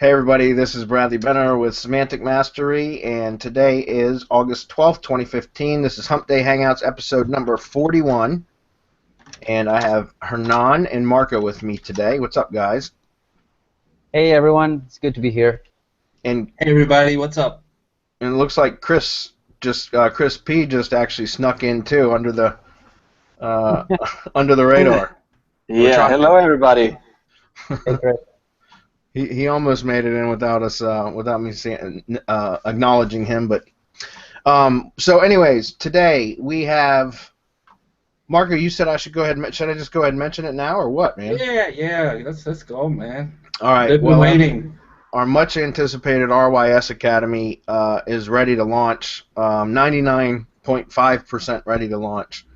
Hey everybody, this is Bradley Benner with Semantic Mastery, and today is August 12th, 2015. This is Hump Day Hangouts episode number 41, and I have Hernan and Marco with me today. What's up, guys? Hey everyone, it's good to be here. And hey everybody, what's up? And it looks like Chris P just actually snuck in too under the under the radar. Yeah, hello everybody. Hey, Chris. He almost made it in without us without me acknowledging him, but so anyways, today we have Marco. You said I should go ahead. Should I just go ahead and mention it now, or what, man? Yeah. Let's go, man. All right. They've been waiting. Our much anticipated RYS Academy is ready to launch. 99.5% ready to launch.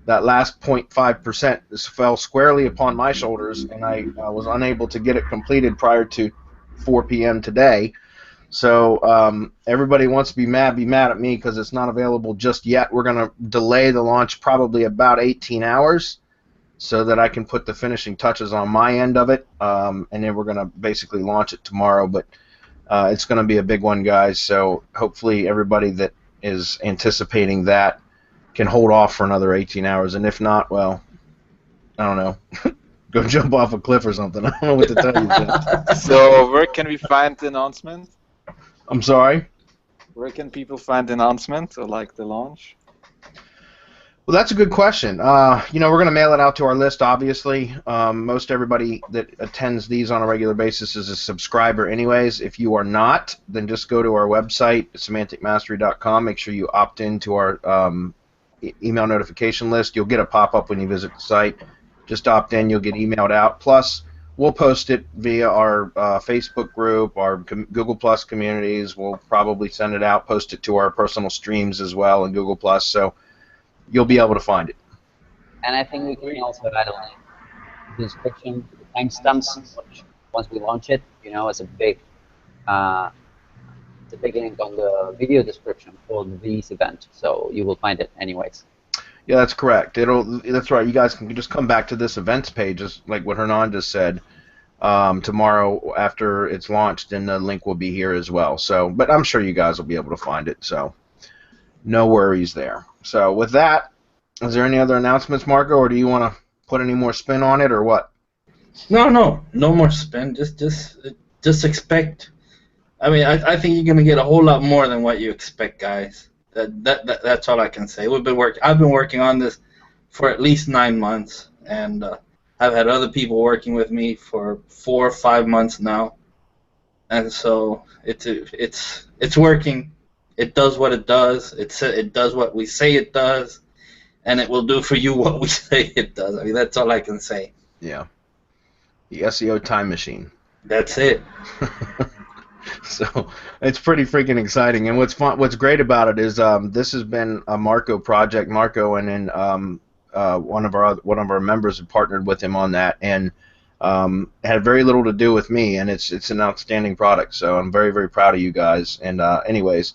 That last 0.5% fell squarely upon my shoulders, and I was unable to get it completed prior to 4 p.m. today. So everybody wants to be mad at me because it's not available just yet. We're going to delay the launch probably about 18 hours so that I can put the finishing touches on my end of it, and then we're going to basically launch it tomorrow. But it's going to be a big one, guys, so hopefully everybody that is anticipating that can hold off for another 18 hours, and if not, well, I don't know, go jump off a cliff or something. I don't know what to tell you. So where can we find the announcement? I'm sorry? Where can people find the announcement, or like the launch? Well, that's a good question. We're going to mail it out to our list, obviously. Most everybody that attends these on a regular basis is a subscriber anyways. If you are not, then just go to our website, semanticmastery.com. Make sure you opt into our email notification list. You'll get a pop-up when you visit the site. Just opt in, you'll get emailed out. Plus, we'll post it via our Facebook group, our Google Plus communities. We'll probably send it out, post it to our personal streams as well in Google Plus, so you'll be able to find it. And I think we can also add a description, timestamps, once we launch it, as a big link on the video description for this event, so you will find it anyways. Yeah, that's correct. That's right. You guys can just come back to this events page, just like what Hernan just said, tomorrow after it's launched, and the link will be here as well. So, but I'm sure you guys will be able to find it, so no worries there. So with that, is there any other announcements, Marco, or do you want to put any more spin on it, or what? No more spin. Just expect. I mean, I think you're gonna get a whole lot more than what you expect, guys. That's all I can say. I've been working on this for at least 9 months, and I've had other people working with me for 4 or 5 months now, and so it's working. It does what it does. It does what we say it does, and it will do for you what we say it does. I mean, that's all I can say. Yeah. The SEO time machine. That's it. So it's pretty freaking exciting, and what's great about it is this has been a Marco project. Marco and then one of our members have partnered with him on that, and had very little to do with me, and it's an outstanding product. So I'm very, very proud of you guys. And anyways,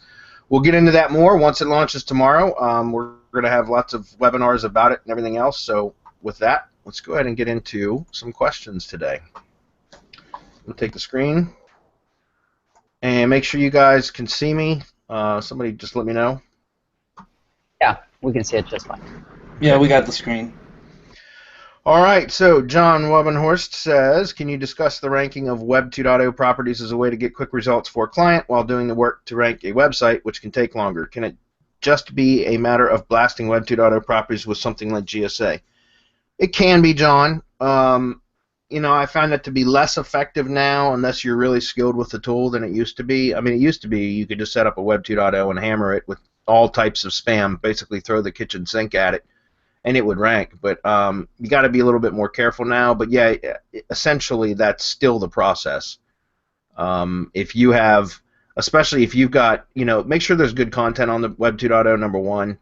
we'll get into that more once it launches tomorrow. We're going to have lots of webinars about it and everything else. So with that, let's go ahead and get into some questions today. We'll take the screen. And make sure you guys can see me. Somebody just let me know. Yeah, we can see it just fine. Yeah, we got the screen. All right, so John Webenhorst says, can you discuss the ranking of Web 2.0 properties as a way to get quick results for a client while doing the work to rank a website, which can take longer? Can it just be a matter of blasting Web 2.0 properties with something like GSA? It can be, John. I find that to be less effective now unless you're really skilled with the tool than it used to be. I mean, it used to be you could just set up a Web 2.0 and hammer it with all types of spam, basically throw the kitchen sink at it, and it would rank. But you got to be a little bit more careful now. But yeah, essentially that's still the process. If you have, especially if you've got, make sure there's good content on the Web 2.0, number one.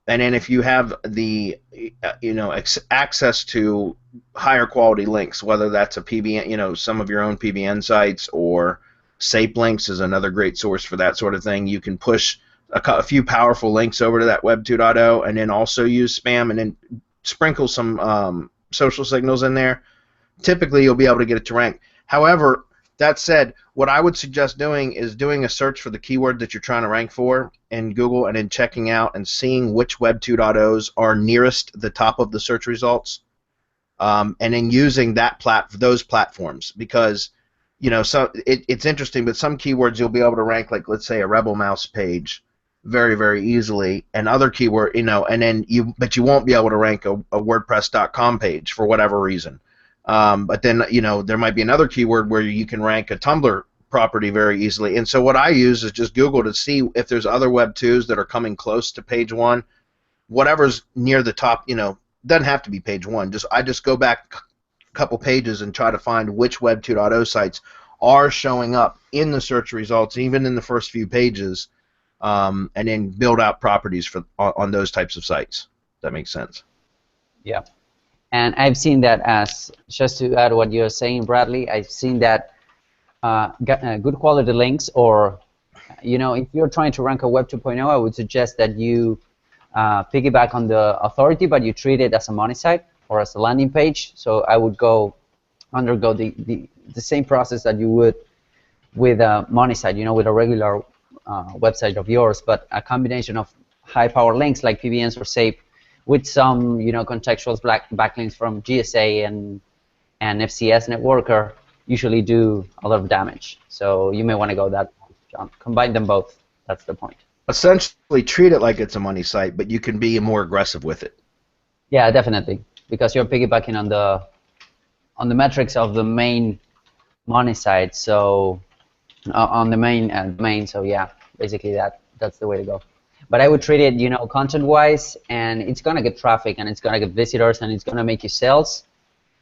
And then if you have the, access to higher quality links, whether that's a PBN, some of your own PBN sites, or SAPE links is another great source for that sort of thing. You can push a few powerful links over to that Web 2.0, and then also use spam, and then sprinkle some social signals in there. Typically, you'll be able to get it to rank. However, That said, what I would suggest doing is doing a search for the keyword that you're trying to rank for in Google, and then checking out and seeing which Web 2.0s are nearest the top of the search results, and then using those platforms, because so it's interesting, but some keywords you'll be able to rank, like let's say a Rebel Mouse page, very, very easily, and other keyword, and then but you won't be able to rank a WordPress.com page for whatever reason. But then there might be another keyword where you can rank a Tumblr property very easily. And so what I use is just Google to see if there's other Web 2s that are coming close to page 1, whatever's near the top. Doesn't have to be page 1. I just go back couple pages and try to find which Web 2.0 sites are showing up in the search results, even in the first few pages, and then build out properties on those types of sites. That makes sense. Yeah, and I've seen that, as just to add what you're saying, Bradley, I've seen that good quality links, or if you're trying to rank a Web 2.0, I would suggest that you piggyback on the authority, but you treat it as a money site or as a landing page. So I would undergo the same process that you would with a money site, with a regular website of yours, but a combination of high-power links like PBNs or SAPE with some contextual backlinks from GSA and FCS Networker usually do a lot of damage. So you may want to go that way, John. Combine them both. That's the point. Essentially, treat it like it's a money site, but you can be more aggressive with it. Yeah, definitely, because you're piggybacking on the metrics of the main money site. So on the main domain. So yeah, basically that's the way to go. But I would treat it, content-wise, and it's gonna get traffic, and it's gonna get visitors, and it's gonna make you sales.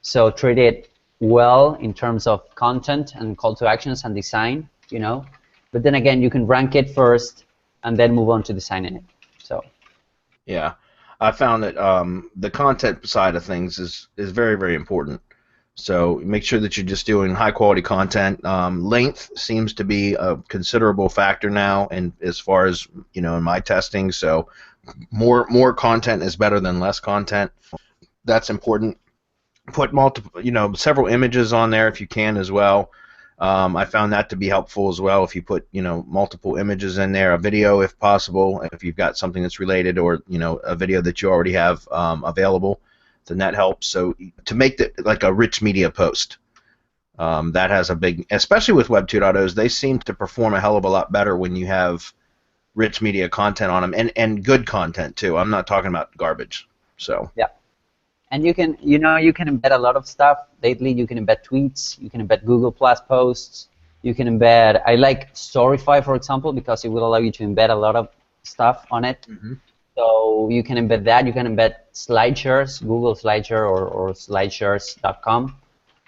So treat it well in terms of content and call to actions and design, But then again, you can rank it first, and then move on to designing it. So. Yeah, I found that the content side of things is very, very important. So make sure that you're just doing high-quality content. Length seems to be a considerable factor now, and as far as in my testing. So more content is better than less content. That's important. Put several images on there if you can as well. I found that to be helpful as well. If you put multiple images in there, a video if possible, if you've got something that's related, or a video that you already have available, then that helps. So to make it like a rich media post, that has a big, especially with Web 2.0s, they seem to perform a hell of a lot better when you have rich media content on them, and good content too. I'm not talking about garbage. So yeah. And you can embed a lot of stuff. Lately, you can embed tweets. You can embed Google Plus posts. You can embed. I like Storyfy, for example, because it will allow you to embed a lot of stuff on it. Mm-hmm. So you can embed that. You can embed SlideShares, Google SlideShare or slideshares.com.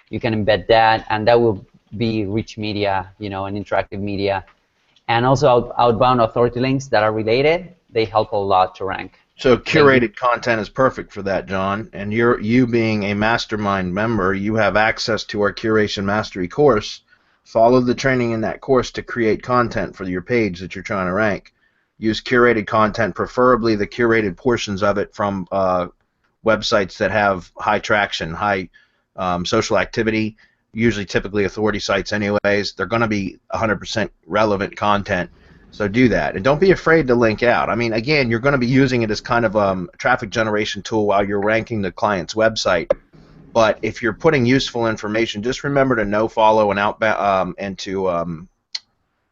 You can embed that, and that will be rich media, and interactive media. And also outbound authority links that are related. They help a lot to rank. So curated content is perfect for that, John. And you being a mastermind member, you have access to our Curation Mastery course. Follow the training in that course to create content for your page that you're trying to rank. Use curated content, preferably the curated portions of it from websites that have high traction, high social activity, usually typically authority sites anyways. They're going to be 100% relevant content. So do that, and don't be afraid to link out. I mean, again, you're going to be using it as kind of a traffic generation tool while you're ranking the client's website. But if you're putting useful information, just remember to no follow and outbound and to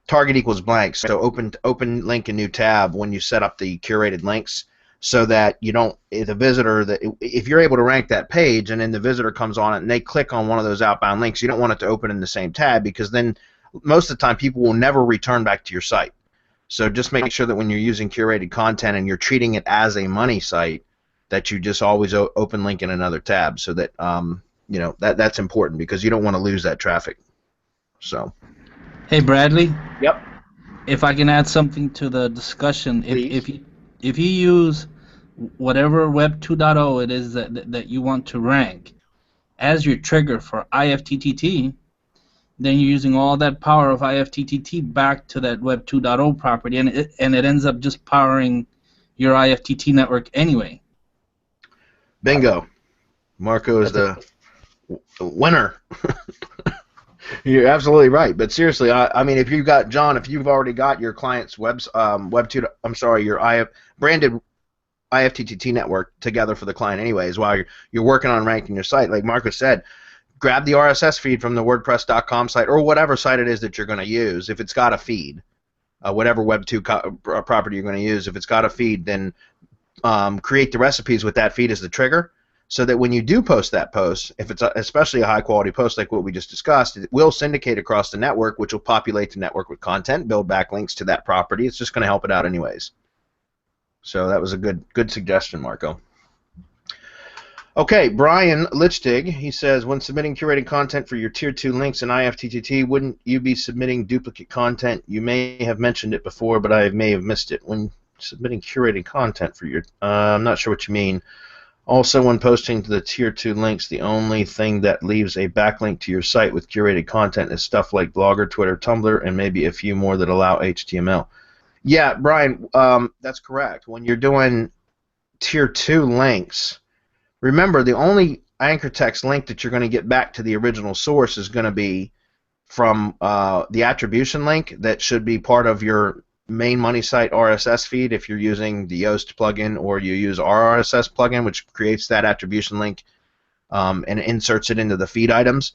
target equals blank. So open link a new tab when you set up the curated links, so that you don't, the visitor, if you're able to rank that page and then the visitor comes on it and they click on one of those outbound links, you don't want it to open in the same tab, because then most of the time people will never return back to your site. So just make sure that when you're using curated content and you're treating it as a money site, that you just always open link in another tab, so that that's important, because you don't want to lose that traffic. So. Hey Bradley. Yep. If I can add something to the discussion, if you use whatever Web 2.0 it is that you want to rank as your trigger for IFTTT, then you're using all that power of IFTTT back to that Web 2.0 property, and it ends up just powering your IFTTT network anyway. Bingo. Marco is the winner. You're absolutely right. But seriously, I mean, if you've got John, if you've already got your client's your branded IFTTT network together for the client, anyways, while you're working on ranking your site, like Marcus said, grab the RSS feed from the WordPress.com site or whatever site it is that you're going to use. If it's got a feed, whatever Web2 property you're going to use, if it's got a feed, then create the recipes with that feed as the trigger, so that when you do post that post, if it's especially a high-quality post like what we just discussed, it will syndicate across the network, which will populate the network with content, build backlinks to that property. It's just going to help it out anyways. So that was a good suggestion, Marco. Okay, Brian Lichtig, he says, when submitting curated content for your Tier 2 links in IFTTT, wouldn't you be submitting duplicate content? You may have mentioned it before, but I may have missed it. When submitting curated content for your... I'm not sure what you mean. Also, when posting to the Tier 2 links, the only thing that leaves a backlink to your site with curated content is stuff like Blogger, Twitter, Tumblr, and maybe a few more that allow HTML. Yeah, Brian, that's correct. When you're doing Tier 2 links, remember the only anchor text link that you're going to get back to the original source is going to be from the attribution link that should be part of your main money site RSS feed if you're using the Yoast plugin, or you use our RSS plugin, which creates that attribution link and inserts it into the feed items.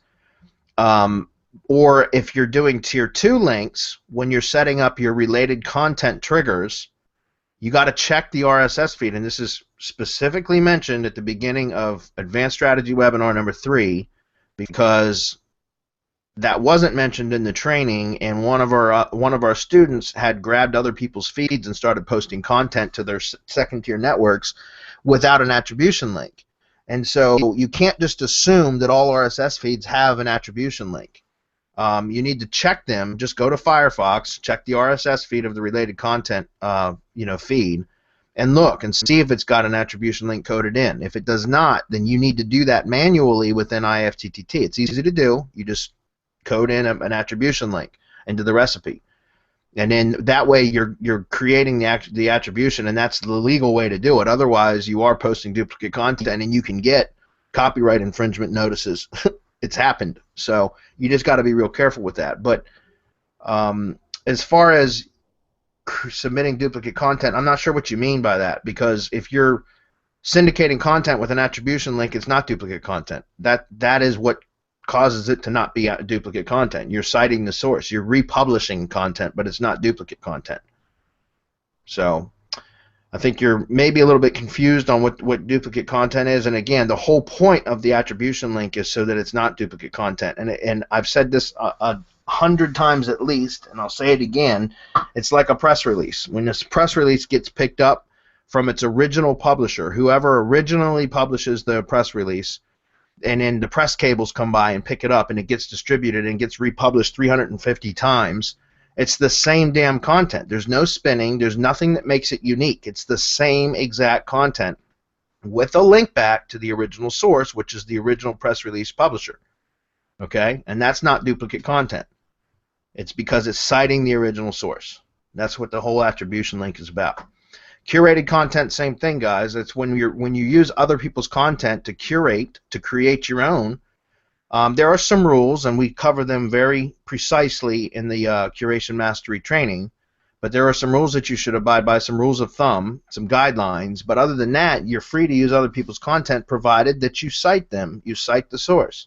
Or if you're doing Tier 2 links, when you're setting up your related content triggers, you got to check the RSS feed, and this is specifically mentioned at the beginning of Advanced Strategy Webinar number 3, because that wasn't mentioned in the training, and one of our students had grabbed other people's feeds and started posting content to their second-tier networks without an attribution link. And so you can't just assume that all RSS feeds have an attribution link. You need to check them. Just go to Firefox, check the RSS feed of the related content feed, and look and see if it's got an attribution link coded in. If it does not, then you need to do that manually within IFTTT. It's easy to do. You just code in an attribution link into the recipe, and then that way you're creating the attribution, and that's the legal way to do it. Otherwise, you are posting duplicate content, and you can get copyright infringement notices. It's happened, so you just got to be real careful with that. But as far as submitting duplicate content, I'm not sure what you mean by that, because if you're syndicating content with an attribution link, it's not duplicate content. That is what causes it to not be duplicate content. You're citing the source. You're republishing content, but it's not duplicate content. So I think you're maybe a little bit confused on what duplicate content is. And again, the whole point of the attribution link is so that it's not duplicate content. And I've said this 100 times at least, and I'll say it again. It's like a press release. When this press release gets picked up from its original publisher, whoever originally publishes the press release, and then the press cables come by and pick it up, and it gets distributed and gets republished 350 times. It's the same damn content. There's no spinning. There's nothing that makes it unique. It's the same exact content with a link back to the original source, which is the original press release publisher. Okay? And that's not duplicate content. It's because it's citing the original source. That's what the whole attribution link is about. Curated content, same thing, guys. It's when you use other people's content to curate, to create your own. There are some rules, and we cover them very precisely in the Curation Mastery training. But there are some rules that you should abide by, some rules of thumb, some guidelines. But other than that, you're free to use other people's content, provided that you cite them. You cite the source.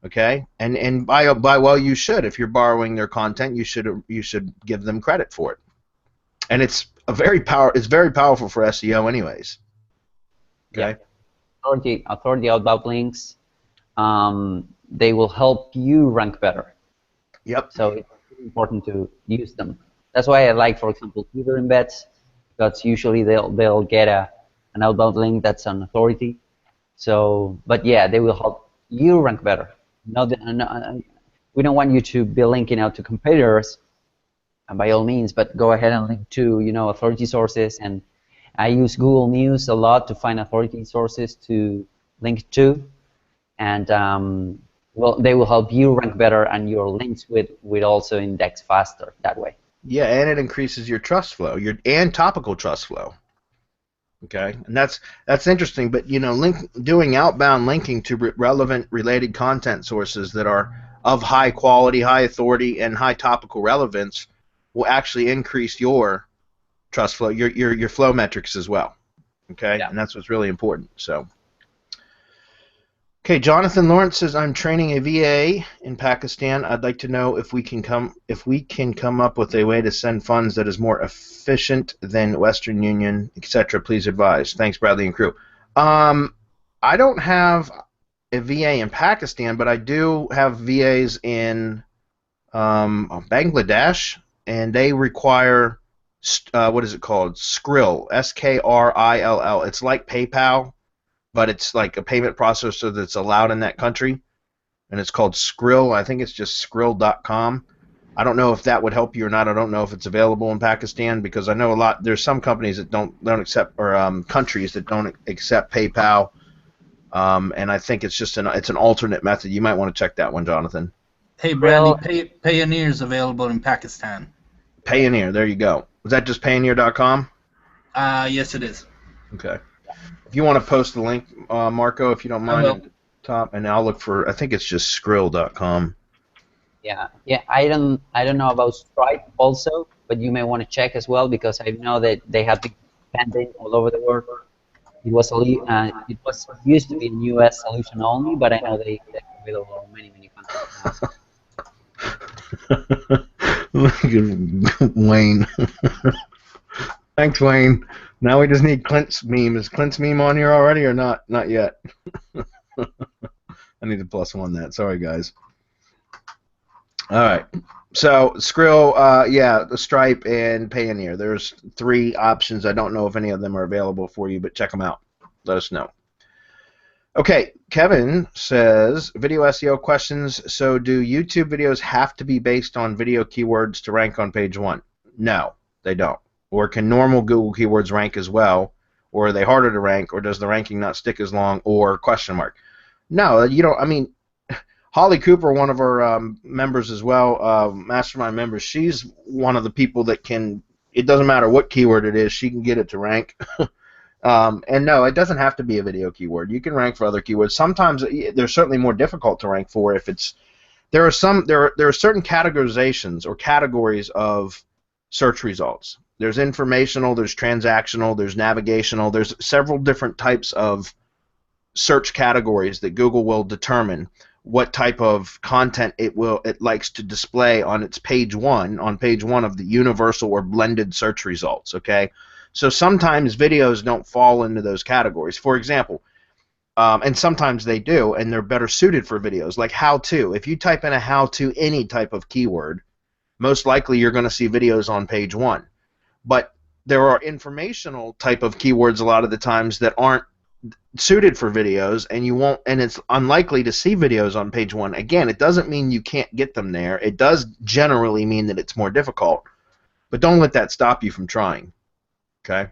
Okay, and by well, you should. If you're borrowing their content, you should give them credit for it. And it's very powerful for SEO, anyways. Okay. Yeah. Authority outbound links. They will help you rank better. Yep. So it's important to use them. That's why I like, for example, Twitter embeds, because usually they'll get an outbound link that's an authority. So, but yeah, they will help you rank better. We don't want you to be linking out to competitors, and by all means, but go ahead and link to authority sources. And I use Google News a lot to find authority sources to link to, and well, they will help you rank better, and your links will also index faster that way. Yeah, and it increases your trust flow, and topical trust flow. Okay, and that's interesting. But doing outbound linking to relevant related content sources that are of high quality, high authority, and high topical relevance will actually increase your trust flow, your flow metrics as well. Okay, Yeah. and that's what's really important. So, okay, Jonathan Lawrence says, I'm training a VA in Pakistan. I'd like to know if we can come up with a way to send funds that is more efficient than Western Union, etc. Please advise. Thanks, Bradley and crew. I don't have a VA in Pakistan, but I do have VAs in Bangladesh, and they require what is it called? Skrill, Skrill. It's like PayPal, but it's like a payment processor that's allowed in that country, and it's called Skrill. I think it's just Skrill.com. I don't know if that would help you or not. I don't know if it's available in Pakistan, because I know there's some companies that don't accept, or countries that don't accept PayPal, and I think it's just it's an alternate method. You might want to check that one, Jonathan. Hey, Brandy, Well, Payoneer's available in Pakistan. Payoneer, there you go. Was that just Payoneer.com? Yes, it is. Okay. If you want to post the link, Marco, if you don't mind, will. at the top, and I'll look for. I think it's just Skrill.com. yeah. I don't know about Stripe also, but you may want to check as well, because I know that they have been pending all over the world. It was used to be a U.S. solution only, but I know they're available in many countries now. Look at Wayne. Thanks, Wayne. Now we just need Clint's meme. Is Clint's meme on here already or not? Not yet. I need to +1 that. Sorry, guys. All right. So Skrill, the Stripe and Payoneer. There's 3 options. I don't know if any of them are available for you, but check them out. Let us know. Okay, Kevin says, video SEO questions. So do YouTube videos have to be based on video keywords to rank on page 1? No, they don't. Or can normal Google keywords rank as well? Or are they harder to rank? Or does the ranking not stick as long? Or question mark? No, you don't. I mean, Holly Cooper, one of our members as well, mastermind members, she's one of the people that can, it doesn't matter what keyword it is, she can get it to rank. And no, it doesn't have to be a video keyword. You can rank for other keywords. Sometimes they're certainly more difficult to rank for if it's, there are certain categorizations or categories of search results. There's informational, there's transactional, there's navigational, there's several different types of search categories that Google will determine what type of content it likes to display on its page 1, on page 1 of the universal or blended search results, okay? So sometimes videos don't fall into those categories. For example, and sometimes they do, and they're better suited for videos, like how-to. If you type in a how-to any type of keyword, most likely you're going to see videos on page 1. But there are informational type of keywords a lot of the times that aren't suited for videos, and you won't, and it's unlikely to see videos on page 1. Again, it doesn't mean you can't get them there. It does generally mean that it's more difficult, but don't let that stop you from trying. Okay.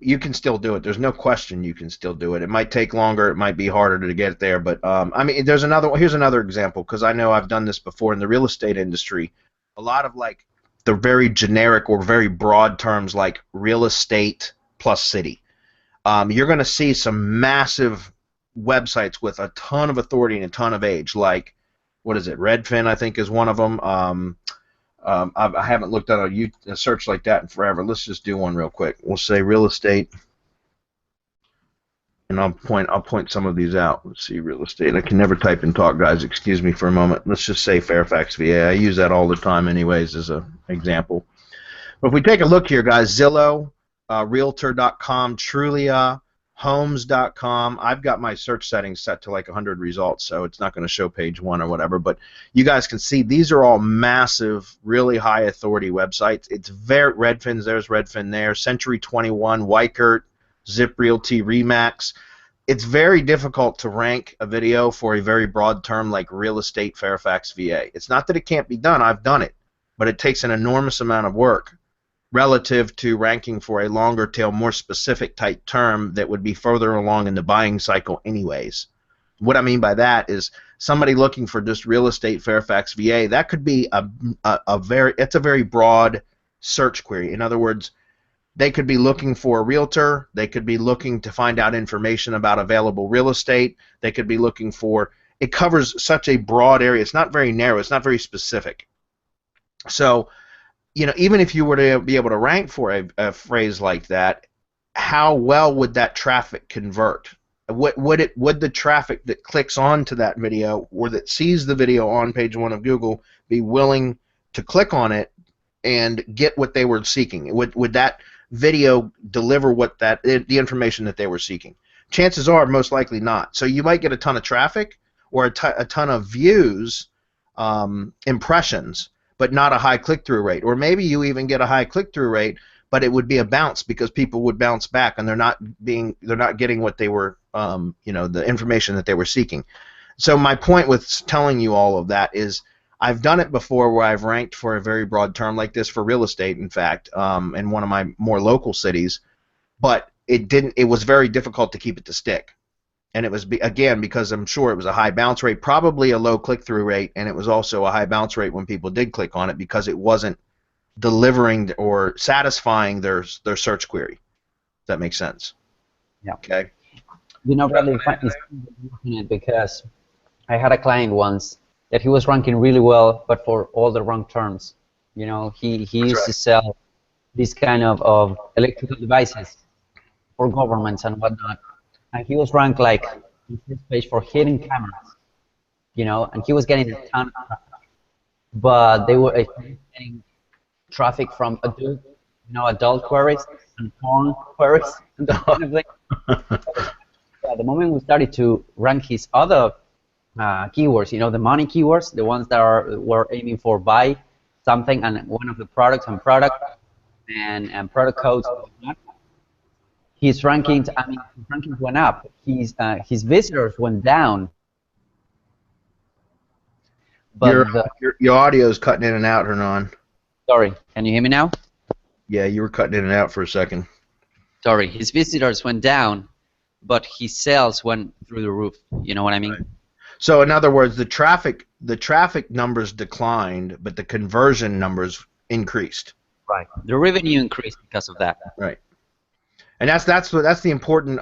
You can still do it. There's no question you can still do it. It might take longer. It might be harder to get there, but I mean, here's another example, because I know I've done this before in the real estate industry. A lot of like the very generic or very broad terms like real estate plus city. You're going to see some massive websites with a ton of authority and a ton of age, like, what is it, Redfin, I think, is one of them. I haven't looked at a search like that in forever. Let's just do one real quick. We'll say real estate, and I'll point some of these out. Let's see, real estate. I can never type and talk, guys. Excuse me for a moment. Let's just say Fairfax, VA. I use that all the time anyways as an example. But if we take a look here, guys, Zillow, Realtor.com, Trulia, Homes.com. I've got my search settings set to like 100 results, so it's not going to show page 1 or whatever. But you guys can see these are all massive, really high authority websites. It's very Redfin's. There's Redfin there. Century 21, Weichert, Zip Realty, Remax. It's very difficult to rank a video for a very broad term like real estate Fairfax, VA. It's not that it can't be done. I've done it, but it takes an enormous amount of work relative to ranking for a longer tail, more specific type term that would be further along in the buying cycle anyways. What I mean by that is somebody looking for just real estate Fairfax, VA, that could be it's a very broad search query. In other words, they could be looking for a realtor, they could be looking to find out information about available real estate, they could be looking for it covers such a broad area. It's not very narrow. It's not very specific. So, even if you were to be able to rank for a phrase like that, how well would that traffic convert? Would the traffic that clicks onto that video or that sees the video on page 1 of Google be willing to click on it and get what they were seeking? Would that video deliver the information that they were seeking? Chances are, most likely not. So you might get a ton of traffic or a ton of views, impressions, but not a high click-through rate. Or maybe you even get a high click-through rate, but it would be a bounce because people would bounce back and they're not getting what they were, the information that they were seeking. So my point with telling you all of that is I've done it before where I've ranked for a very broad term like this for real estate, in fact, in one of my more local cities, but it was very difficult to keep it to stick. And it was, again, because I'm sure it was a high bounce rate, probably a low click-through rate, and it was also a high bounce rate when people did click on it because it wasn't delivering or satisfying their search query. Does that make sense? Yeah. Okay. Bradley, it's because I had a client once that he was ranking really well, but for all the wrong terms. He used to sell these kind of electrical devices for governments and whatnot, and he was ranked like on first page for hidden cameras, and he was getting a ton of traffic, but they were getting traffic from adult queries and porn queries and that kind of thing. The moment we started to rank his other keywords, the money keywords, the ones that were aiming for buy something and one of the products and product codes, his rankings, his rankings went up. His visitors went down. But your audio is cutting in and out, Hernan. Sorry, can you hear me now? Yeah, you were cutting in and out for a second. Sorry, his visitors went down, but his sales went through the roof. You know what I mean? Right. So in other words, the traffic numbers declined, but the conversion numbers increased. Right. The revenue increased because of that. Right. And that's the important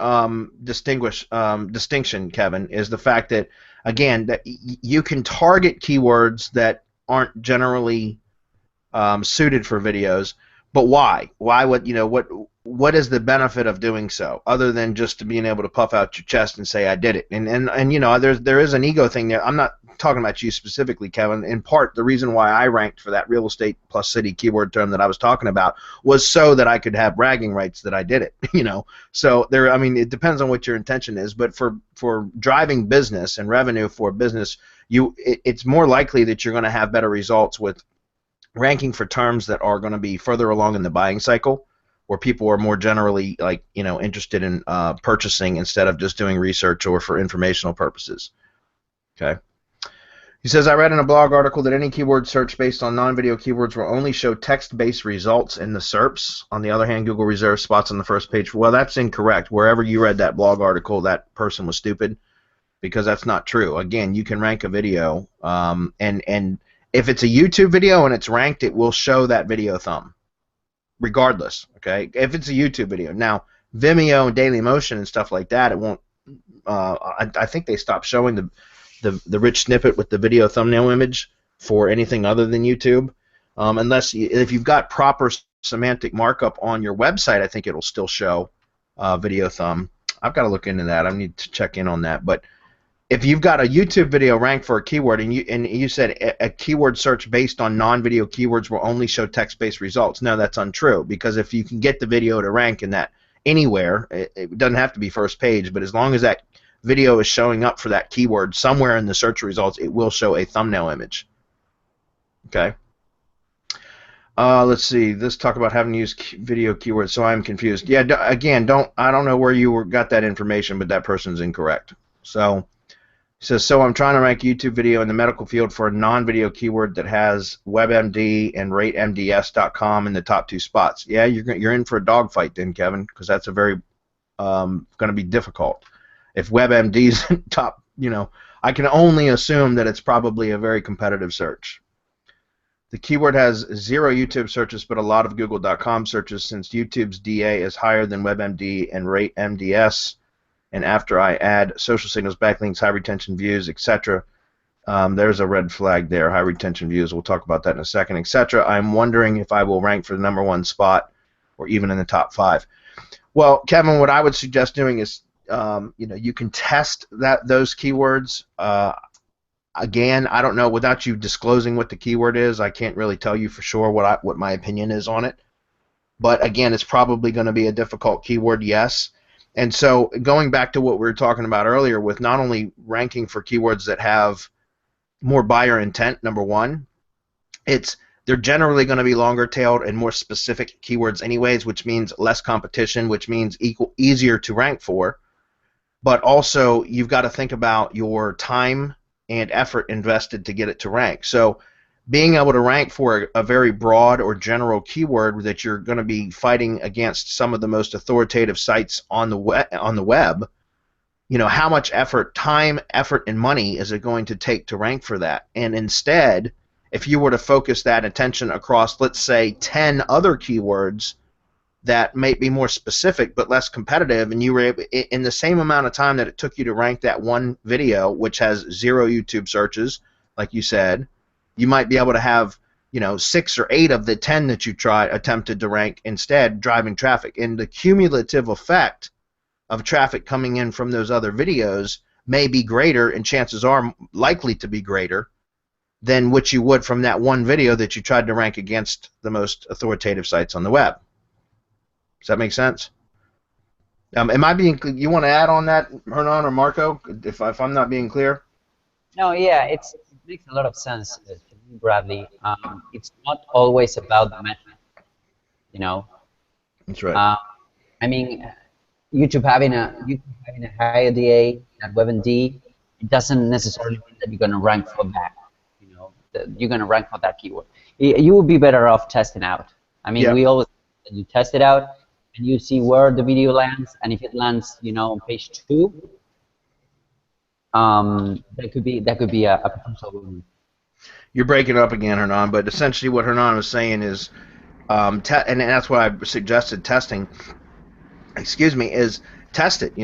distinction, Kevin, is the fact that, again, that you can target keywords that aren't generally suited for videos, but why? Why would what is the benefit of doing so, other than just being able to puff out your chest and say I did it? And there is an ego thing there. I'm not talking about you specifically, Kevin. In part, the reason why I ranked for that real estate plus city keyword term that I was talking about was so that I could have bragging rights that I did it. So it depends on what your intention is, but for driving business and revenue for business, it's more likely that you're going to have better results with ranking for terms that are going to be further along in the buying cycle, where people are more generally interested in purchasing instead of just doing research or for informational purposes. Okay. He says, I read in a blog article that any keyword search based on non-video keywords will only show text-based results in the SERPs. On the other hand, Google reserves spots on the first page. Well, that's incorrect. Wherever you read that blog article, that person was stupid, because that's not true. Again, you can rank a video, and if it's a YouTube video and it's ranked, it will show that video thumb, regardless. Okay, if it's a YouTube video. Now, Vimeo and Dailymotion and stuff like that, it won't. I think they stopped showing the rich snippet with the video thumbnail image for anything other than YouTube, if you've got proper semantic markup on your website, I think it'll still show video thumb. I've got to look into that. I need to check in on that. But if you've got a YouTube video ranked for a keyword and you said a keyword search based on non-video keywords will only show text-based results, no, that's untrue, because if you can get the video to rank in that anywhere, it doesn't have to be first page, but as long as that video is showing up for that keyword somewhere in the search results, it will show a thumbnail image. Okay. Let's see. Let's talk about having to use video keywords. So I'm confused. Yeah. Again, I don't know where you got that information, but that person's incorrect. So he says, so I'm trying to rank YouTube video in the medical field for a non-video keyword that has WebMD and RateMDS.com in the top 2 spots. Yeah, you're in for a dogfight then, Kevin, because that's a very going to be difficult. If WebMD's top, I can only assume that it's probably a very competitive search. The keyword has 0 YouTube searches, but a lot of Google.com searches, since YouTube's DA is higher than WebMD and RateMDS, and after I add social signals, backlinks, high retention views, etc. There's a red flag there, high retention views. We'll talk about that in a second, etc. I'm wondering if I will rank for the #1 spot or even in the top 5. Well, Kevin, what I would suggest doing is, you can test those keywords. Again, I don't know, without you disclosing what the keyword is, I can't really tell you for sure what my opinion is on it. But again, it's probably going to be a difficult keyword, yes. And so going back to what we were talking about earlier with not only ranking for keywords that have more buyer intent, #1, they're generally going to be longer tailed and more specific keywords anyways, which means less competition, which means easier to rank for. But also you've got to think about your time and effort invested to get it to rank. So being able to rank for a very broad or general keyword that you're going to be fighting against some of the most authoritative sites on the web, how much time, effort, and money is it going to take to rank for that? And instead, if you were to focus that attention across, let's say, 10 other keywords that may be more specific but less competitive, and you were able, in the same amount of time that it took you to rank that one video, which has 0 YouTube searches, like you said, you might be able to have 6 or 8 of the 10 that you attempted to rank instead driving traffic. And the cumulative effect of traffic coming in from those other videos may be greater, and chances are likely to be greater than what you would from that one video that you tried to rank against the most authoritative sites on the web. Does that make sense? Am I being? You want to add on that, Hernan or Marco? If I'm not being clear. No, yeah, it makes a lot of sense, to me, Bradley. It's not always about the metric, That's right. I mean, YouTube having a high ADA at WebMD, it doesn't necessarily mean that you're going to rank for that. You're going to rank for that keyword. You would be better off testing out. I mean, we always you test it out and you see where the video lands, and if it lands, on page 2, that could be a potential. You're breaking up again, Hernan, but essentially what Hernan was saying is, and that's why I suggested testing. Excuse me, is test it.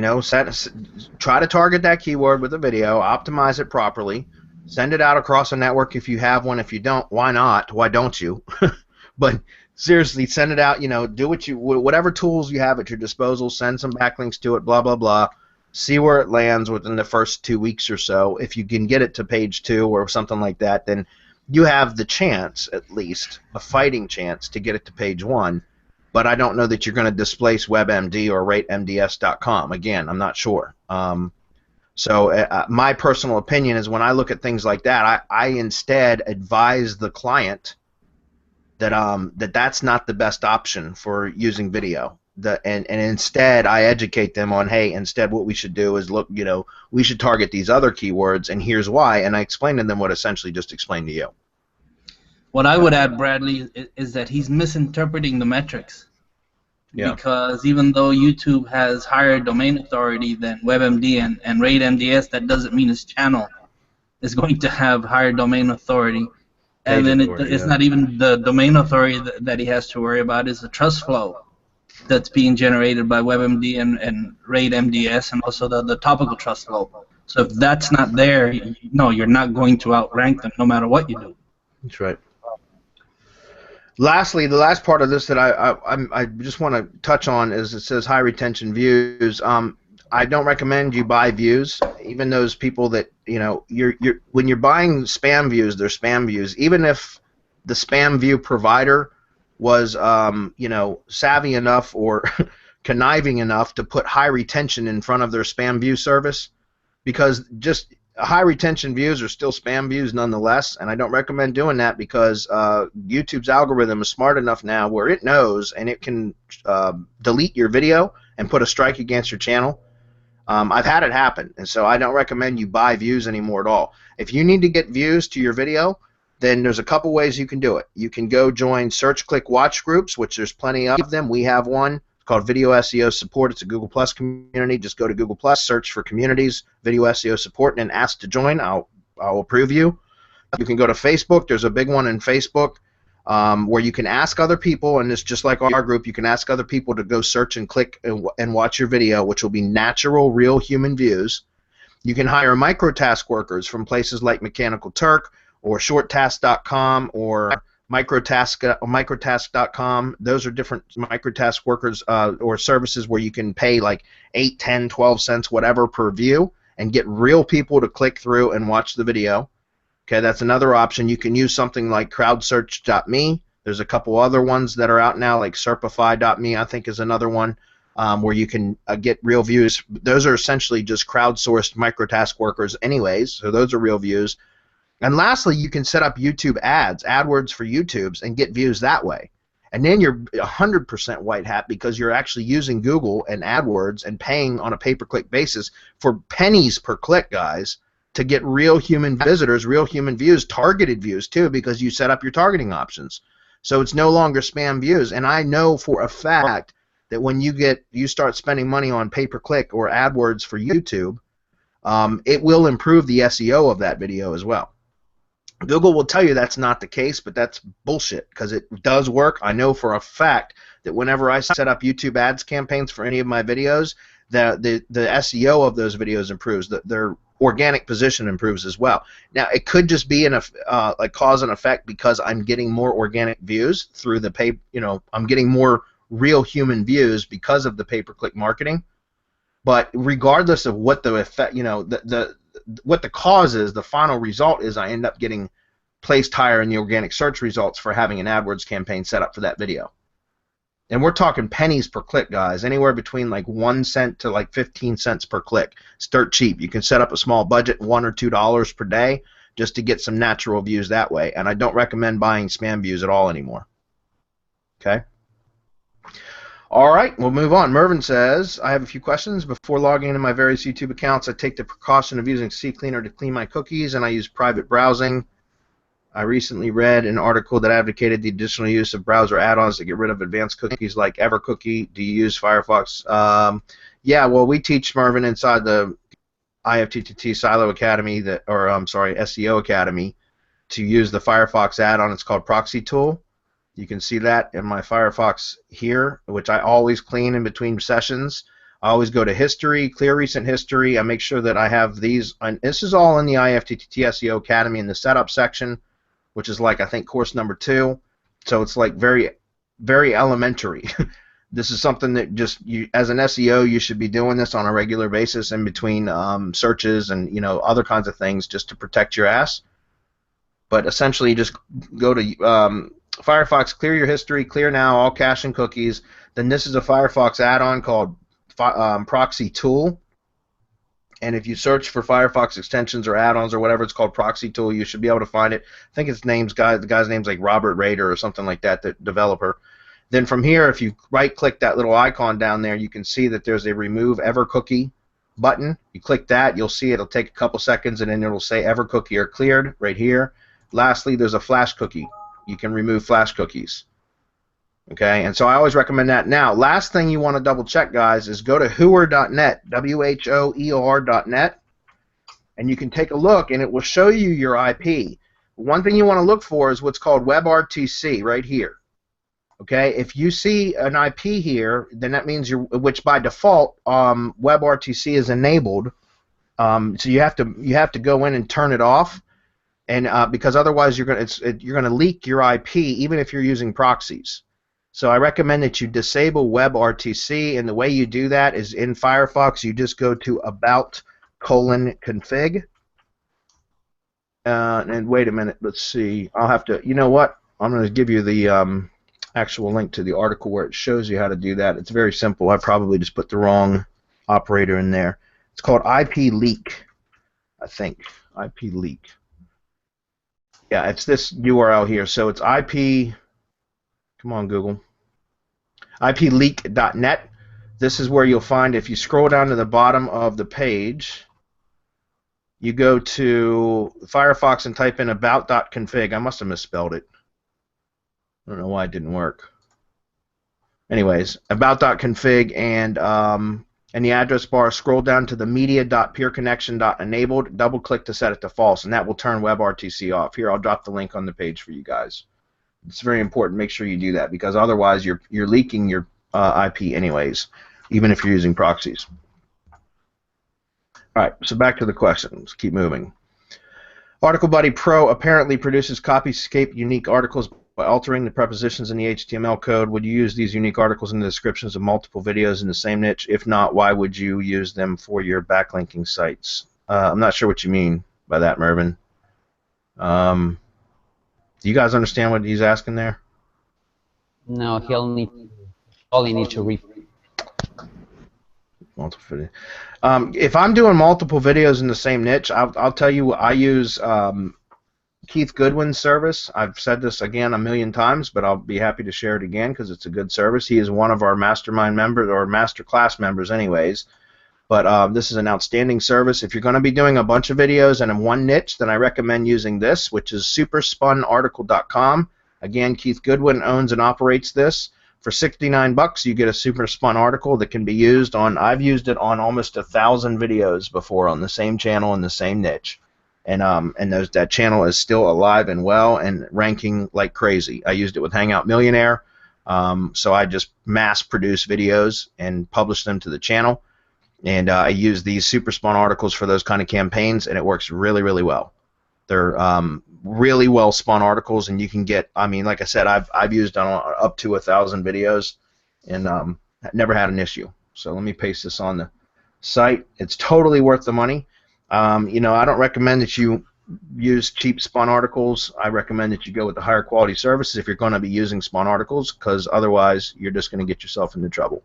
Try to target that keyword with a video, optimize it properly, send it out across a network if you have one. If you don't, why not? Why don't you? But seriously, send it out. Do whatever tools you have at your disposal. Send some backlinks to it. Blah blah blah. See where it lands within the first 2 weeks or so. If you can get it to page 2 or something like that, then you have the chance, at least a fighting chance, to get it to page 1. But I don't know that you're going to displace WebMD or RateMDS.com. Again, I'm not sure. So my personal opinion is when I look at things like that, I instead advise the client that that's not the best option for using video. And instead I educate them on, hey, instead what we should do is look, we should target these other keywords, and here's why. And I explain to them what essentially just explained to you. What I would add, Bradley, is that he's misinterpreting the metrics. Yeah. Because even though YouTube has higher domain authority than WebMD and RateMDS, that doesn't mean his channel is going to have higher domain authority. And then it's not even the domain authority that he has to worry about, is the trust flow that's being generated by WebMD and RateMDS, and also the topical trust flow. So if that's not there, you're not going to outrank them no matter what you do. That's right. Lastly, the last part of this that I just want to touch on is it says high retention views. I don't recommend you buy views, even those people that when you're buying spam views, they're spam views. Even if the spam view provider was savvy enough or conniving enough to put high retention in front of their spam view service, because just high retention views are still spam views nonetheless, and I don't recommend doing that because YouTube's algorithm is smart enough now where it knows and it can delete your video and put a strike against your channel. I've had it happen, and so I don't recommend you buy views anymore at all. If you need to get views to your video, then there's a couple ways you can do it. You can go join search, click, watch groups, which there's plenty of them. We have one. It's called Video SEO Support. It's a Google Plus community. Just go to Google Plus, search for communities, Video SEO Support, and ask to join. I'll approve you. You can go to Facebook. There's a big one in Facebook. where you can ask other people, and it's just like our group, you can ask other people to go search and click and watch your video, which will be natural, real human views. You can hire microtask workers from places like Mechanical Turk or shorttask.com or microtask.com. Those are different microtask workers or services where you can pay like 8, 10, 12 cents, whatever per view, and get real people to click through and watch the video. Okay, that's another option. You can use something like crowdsearch.me. There's a couple other ones that are out now, like serpify.me, I think, is another one. Where you can get real views. Those are essentially just crowdsourced microtask workers anyways, so those are real views. And lastly, you can set up YouTube ads, AdWords for YouTubes, and get views that way. And then you're 100% white hat because you're actually using Google and AdWords and paying on a pay-per-click basis for pennies per click, guys, to get real human visitors, real human views, targeted views too, because you set up your targeting options. So it's no longer spam views. And I know for a fact that when you start spending money on pay-per-click or AdWords for YouTube, it will improve the SEO of that video as well. Google will tell you that's not the case, but that's bullshit because it does work. I know for a fact that whenever I set up YouTube ads campaigns for any of my videos, the SEO of those videos improves. Their organic position improves as well. Now, it could just be like cause and effect because I'm getting more organic views through the pay. I'm getting more real human views because of the pay-per-click marketing. But regardless of what the effect, what the cause is, the final result is I end up getting placed higher in the organic search results for having an AdWords campaign set up for that video. And we're talking pennies per click, guys, anywhere between like 1 cent to like 15 cents per click. It's dirt cheap. You can set up a small budget, $1 or $2 per day, just to get some natural views that way. And I don't recommend buying spam views at all anymore. Okay? All right, we'll move on. Mervin says, I have a few questions. Before logging into my various YouTube accounts, I take the precaution of using CCleaner to clean my cookies, and I use private browsing. I recently read an article that advocated the additional use of browser add-ons to get rid of advanced cookies like EverCookie. Do you use Firefox? Yeah, well, we teach, Mervin, inside the IFTTT Silo Academy, SEO Academy, to use the Firefox add-on. It's called Proxy Tool. You can see that in my Firefox here, which I always clean in between sessions. I always go to history, clear recent history. I make sure that I have these. And this is all in the IFTTT SEO Academy in the setup section, which is like, I think, course number 2. So it's like very, very elementary. This is something that just, as an SEO, you should be doing this on a regular basis in between searches and other kinds of things just to protect your ass. But essentially, you just go to Firefox, clear your history, clear now, all cache and cookies. Then this is a Firefox add-on called Proxy Tool. And if you search for Firefox extensions or add-ons or whatever it's called, Proxy Tool, you should be able to find it. I think the guy's name's like Robert Rader or something like that, the developer. Then from here, if you right-click that little icon down there, you can see that there's a Remove EverCookie button. You click that, you'll see it'll take a couple seconds, and then it'll say EverCookie are cleared right here. Lastly, there's a Flash cookie. You can remove Flash cookies. Okay, and so I always recommend that. Now, last thing you want to double check, guys, is go to whoer.net, WHOER.net, and you can take a look, and it will show you your IP. One thing you want to look for is what's called WebRTC right here. Okay, if you see an IP here, then that means which by default WebRTC is enabled. So you have to go in and turn it off. And because otherwise you're gonna leak your IP even if you're using proxies. So I recommend that you disable WebRTC, and the way you do that is in Firefox. You just go to about:config. And wait a minute, let's see. I'll have to. You know what? I'm going to give you the actual link to the article where it shows you how to do that. It's very simple. I probably just put the wrong operator in there. It's called IP leak, I think. IP leak. Yeah, it's this URL here. So it's IP, come on Google, ipleak.net. This is where you'll find, if you scroll down to the bottom of the page, you go to Firefox and type in about.config. I must have misspelled it. I don't know why it didn't work. Anyways, about.config, and in the address bar, scroll down to the media.peerconnection.enabled, double click to set it to false, and that will turn WebRTC off. Here, I'll drop the link on the page for you guys. It's very important. Make sure you do that because otherwise you're leaking your IP anyways, even if you're using proxies. All right, so back to the questions. Keep moving. Article Buddy Pro apparently produces copyscape unique articles by altering the prepositions in the HTML code. Would you use these unique articles in the descriptions of multiple videos in the same niche? If not, why would you use them for your backlinking sites? I'm not sure what you mean by that, Mervin. Do you guys understand what he's asking there? No, he'll only need to read. Multiple video. If I'm doing multiple videos in the same niche, I'll tell you I use Keith Goodwin's service. I've said this again a million times, but I'll be happy to share it again because it's a good service. He is one of our mastermind members or master class members anyways. But this is an outstanding service. If you're going to be doing a bunch of videos and in one niche, then I recommend using this, which is superspunarticle.com. Again, Keith Goodwin owns and operates this. For $69, you get a super spun article that can be used on. I've used it on almost 1,000 videos before on the same channel in the same niche, and that channel is still alive and well and ranking like crazy. I used it with Hangout Millionaire, so I just mass produce videos and publish them to the channel, and I use these super spun articles for those kind of campaigns, and it works really, really well. They're really well spun articles, and you can get. I mean, like I said, I've used on up to 1,000 videos, and never had an issue. So let me paste this on the site. It's totally worth the money. You know, I don't recommend that you use cheap spun articles. I recommend that you go with the higher quality services if you're going to be using spun articles, because otherwise you're just going to get yourself into trouble.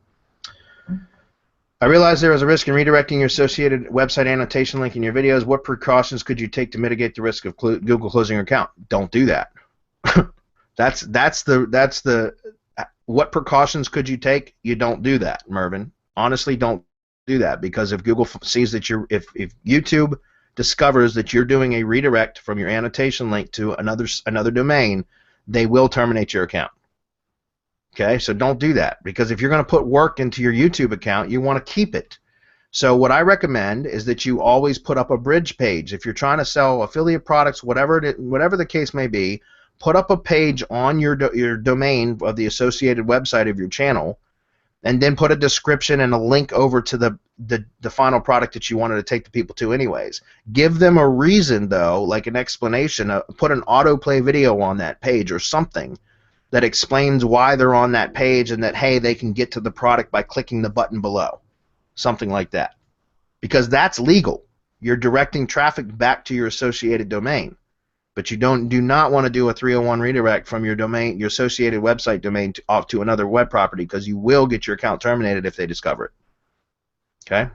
I realize there is a risk in redirecting your associated website annotation link in your videos. What precautions could you take to mitigate the risk of Google closing your account? Don't do that. That's the what precautions could you take? You don't do that, Mervin. Honestly, don't do that, because if Google sees that if YouTube discovers that you're doing a redirect from your annotation link to another domain, they will terminate your account. Okay, so don't do that, because if you're going to put work into your YouTube account, you want to keep it. So what I recommend is that you always put up a bridge page. If you're trying to sell affiliate products, whatever the case may be, put up a page on your domain of the associated website of your channel, and then put a description and a link over to the final product that you wanted to take the people to anyways. Give them a reason, though, like an explanation. Put an autoplay video on that page or something that explains why they're on that page, and that, hey, they can get to the product by clicking the button below. Something like that. Because that's legal. You're directing traffic back to your associated domain. But you do not want to do a 301 redirect from your domain, your associated website domain, off to another web property, because you will get your account terminated if they discover it. Okay?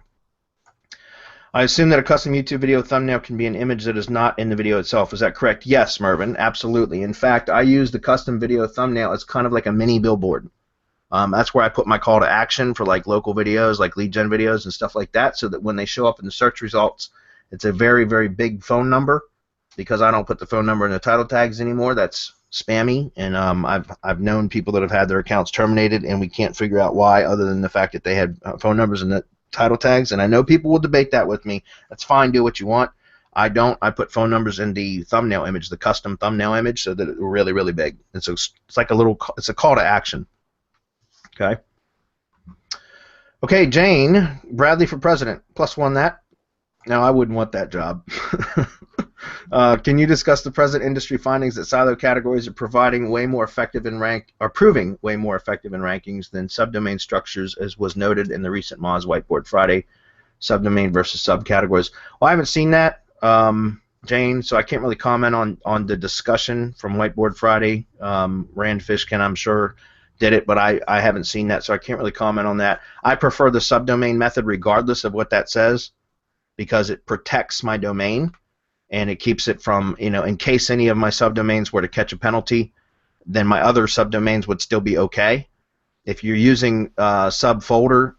I assume that a custom YouTube video thumbnail can be an image that is not in the video itself. Is that correct? Yes, Mervin, absolutely. In fact, I use the custom video thumbnail as kind of like a mini billboard. That's where I put my call to action for like local videos, like lead gen videos and stuff like that, so that when they show up in the search results, it's a very, very big phone number, because I don't put the phone number in the title tags anymore. That's spammy, and I've known people that have had their accounts terminated, and we can't figure out why, other than the fact that they had phone numbers in the title tags. And I know people will debate that with me. That's fine, do what you want. I don't. I put phone numbers in the thumbnail image, the custom thumbnail image, so that it's really, really big. And so it's like it's a call to action. Okay. Okay, Jane, Bradley for president. +1 that. No, I wouldn't want that job. Can you discuss the present industry findings that silo categories are proving way more effective in rankings than subdomain structures, as was noted in the recent Moz Whiteboard Friday, subdomain versus subcategories? Well, I haven't seen that, Jane, so I can't really comment on the discussion from Whiteboard Friday. Rand Fishkin, I'm sure, did it, but I haven't seen that, so I can't really comment on that. I prefer the subdomain method regardless of what that says, because it protects my domain, and it keeps it from, in case any of my subdomains were to catch a penalty, then my other subdomains would still be okay. If you're using subfolder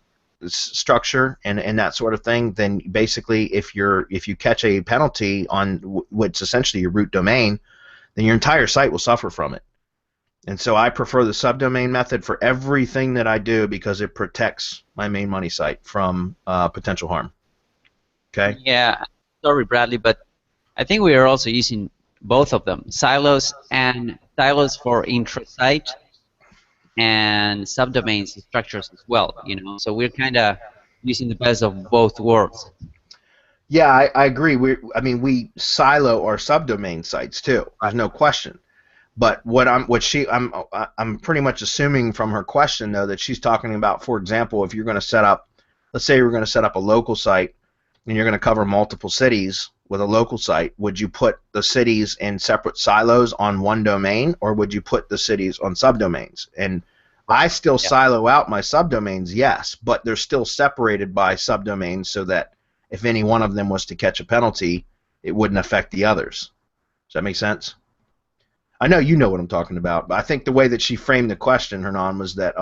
structure and that sort of thing, then basically if you catch a penalty on what's essentially your root domain, then your entire site will suffer from it. And so I prefer the subdomain method for everything that I do, because it protects my main money site from potential harm. Okay? Yeah, sorry, Bradley, but I think we are also using both of them, silos and styles for intra-site and subdomains structures as well. So we're kind of using the best of both worlds. Yeah, I agree. We silo our subdomain sites too. There's no question. But I'm pretty much assuming from her question though that she's talking about, for example, if you're going to set up, let's say you're going to set up a local site and you're going to cover multiple cities with a local site, would you put the cities in separate silos on one domain, or would you put the cities on subdomains? And I still silo out my subdomains, yes, but they're still separated by subdomains so that if any one of them was to catch a penalty, it wouldn't affect the others. Does that make sense? I know you know what I'm talking about, but I think the way that she framed the question, Hernan, was that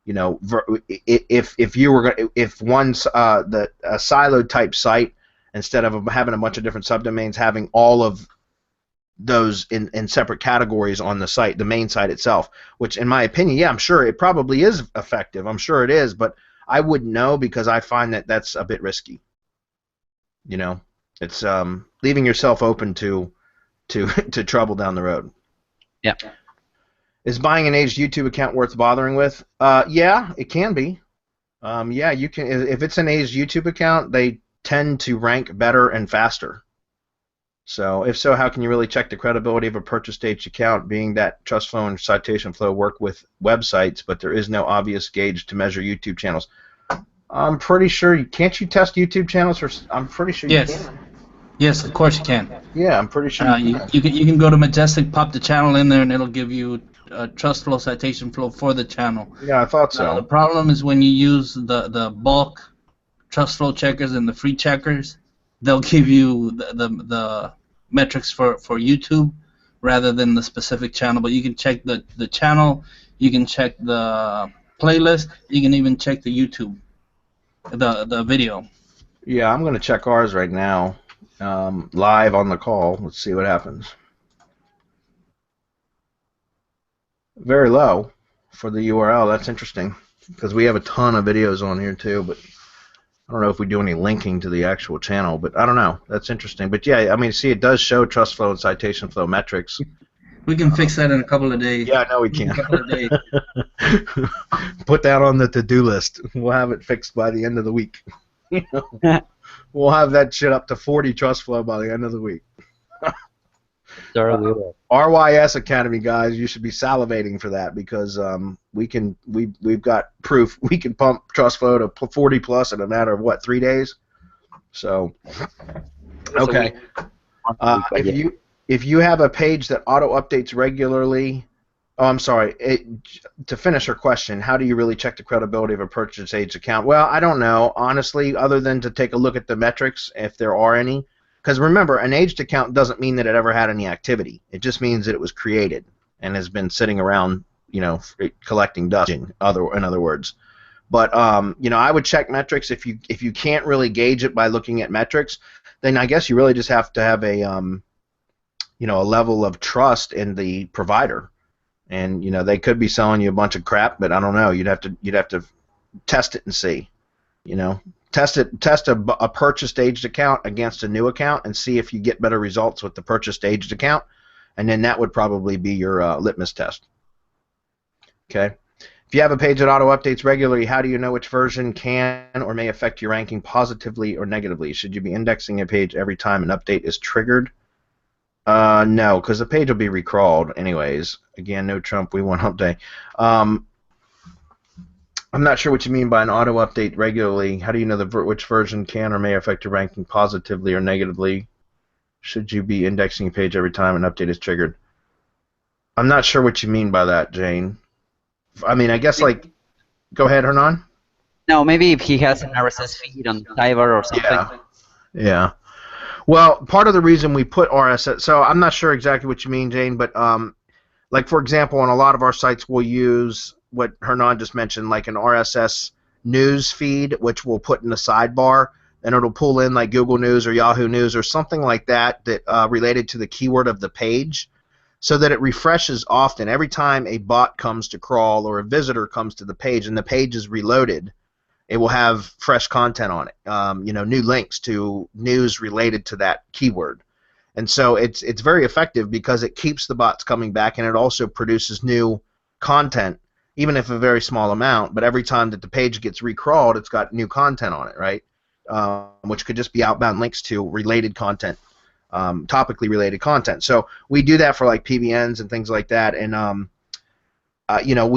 if one's a siloed type site, instead of having a bunch of different subdomains, having all of those in separate categories on the site, the main site itself, which in my opinion, yeah, I'm sure it probably is effective. I'm sure it is, but I wouldn't know because I find that that's a bit risky. It's leaving yourself open to trouble down the road. Yeah. Is buying an aged YouTube account worth bothering with? Yeah, it can be. Yeah, you can. If it's an aged YouTube account, they tend to rank better and faster. So, if so, how can you really check the credibility of a purchased aged account, being that trust flow and citation flow work with websites, but there is no obvious gauge to measure YouTube channels? I'm pretty sure. Can't you test YouTube channels? I'm pretty sure you can. Yes, of course you can. Yeah, I'm pretty sure you can go to Majestic, pop the channel in there, and it'll give you a trust flow, citation flow for the channel. Yeah, I thought so. The problem is when you use the bulk trust flow checkers and the free checkers, they'll give you the metrics for YouTube rather than the specific channel. But you can check the channel, you can check the playlist, you can even check the YouTube, the video. Yeah, I'm going to check ours right now. Live on the call. Let's see what happens. Very low for the URL. That's interesting because we have a ton of videos on here too, but I don't know if we do any linking to the actual channel, but I don't know. That's interesting. But yeah, I mean, see, it does show trust flow and citation flow metrics. We can fix that in a couple of days. Yeah, I know we can. A couple of days. Put that on the to-do list. We'll have it fixed by the end of the week. We'll have that shit up to 40 trust flow by the end of the week. RYS Academy guys, you should be salivating for that because we've got proof we can pump trust flow to 40 plus in a matter of what, 3 days. So okay, if you have a page that auto updates regularly. Oh, I'm sorry. To finish her question, how do you really check the credibility of a purchase aged account? Well, I don't know, honestly, other than to take a look at the metrics, if there are any. Because remember, an aged account doesn't mean that it ever had any activity. It just means that it was created and has been sitting around, collecting dust. In other words, but I would check metrics. If you can't really gauge it by looking at metrics, then I guess you really just have to have a a level of trust in the provider. And they could be selling you a bunch of crap, but I don't know. You'd have to test it and see. Test a purchased aged account against a new account and see if you get better results with the purchased aged account, and then that would probably be your litmus test. Okay. If you have a page that auto updates regularly, how do you know which version can or may affect your ranking positively or negatively? Should you be indexing a page every time an update is triggered? No, because the page will be recrawled anyways. Again, no Trump, we want Hump Day. I'm not sure what you mean by an auto update regularly. How do you know which version can or may affect your ranking positively or negatively? Should you be indexing a page every time an update is triggered? I'm not sure what you mean by that, Jane. I mean, I guess go ahead, Hernan. No, maybe if he has an RSS feed on Fiverr or something. Yeah. Well, part of the reason we put RSS, so I'm not sure exactly what you mean, Jane, but for example, on a lot of our sites we'll use what Hernan just mentioned, like an RSS news feed, which we'll put in the sidebar, and it'll pull in like Google News or Yahoo News or something like that related to the keyword of the page, so that it refreshes often. Every time a bot comes to crawl or a visitor comes to the page and the page is reloaded, it will have fresh content on it, new links to news related to that keyword. And so it's very effective because it keeps the bots coming back, and it also produces new content, even if a very small amount. But every time that the page gets recrawled, it's got new content on it, right? Which could just be outbound links to related content, topically related content. So we do that for like PBNs and things like that, and you know,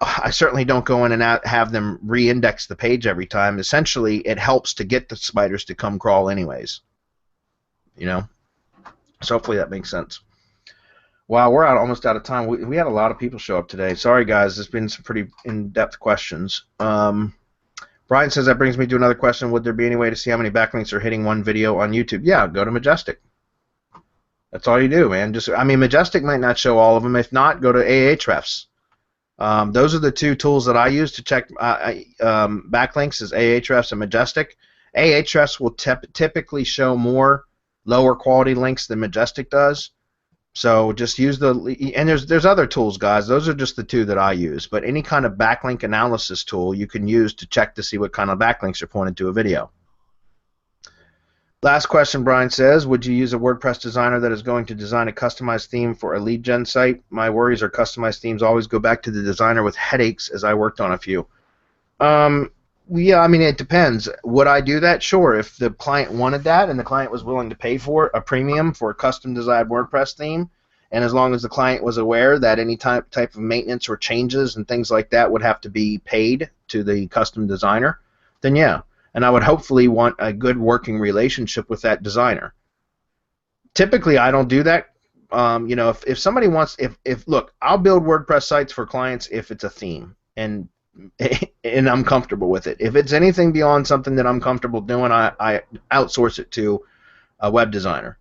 I certainly don't go in and have them re-index the page every time. Essentially, it helps to get the spiders to come crawl anyways. You know, so hopefully that makes sense. Wow, we're almost out of time. We had a lot of people show up today. Sorry, guys. There's been some pretty in-depth questions. Brian says, that brings me to another question. Would there be any way to see how many backlinks are hitting one video on YouTube? Yeah, go to Majestic. That's all you do, man. I mean, Majestic might not show all of them. If not, go to Ahrefs. Those are the two tools that I use to check backlinks, is Ahrefs and Majestic. Ahrefs will typically show more lower quality links than Majestic does. So just use and there's other tools, guys. Those are just the two that I use. But any kind of backlink analysis tool you can use to check to see what kind of backlinks are pointed to a video. Last question, Brian says, would you use a WordPress designer that is going to design a customized theme for a lead gen site? My worries are customized themes always go back to the designer with headaches, as I worked on a few. Yeah, I mean, it depends. Would I do that? Sure. If the client wanted that and the client was willing to pay for a premium for a custom designed WordPress theme, and as long as the client was aware that any type of maintenance or changes and things like that would have to be paid to the custom designer, then yeah. And I would hopefully want a good working relationship with that designer. Typically, I don't do that. You know, if somebody wants, look, I'll build WordPress sites for clients if it's a theme, and I'm comfortable with it. If it's anything beyond something that I'm comfortable doing, I outsource it to a web designer,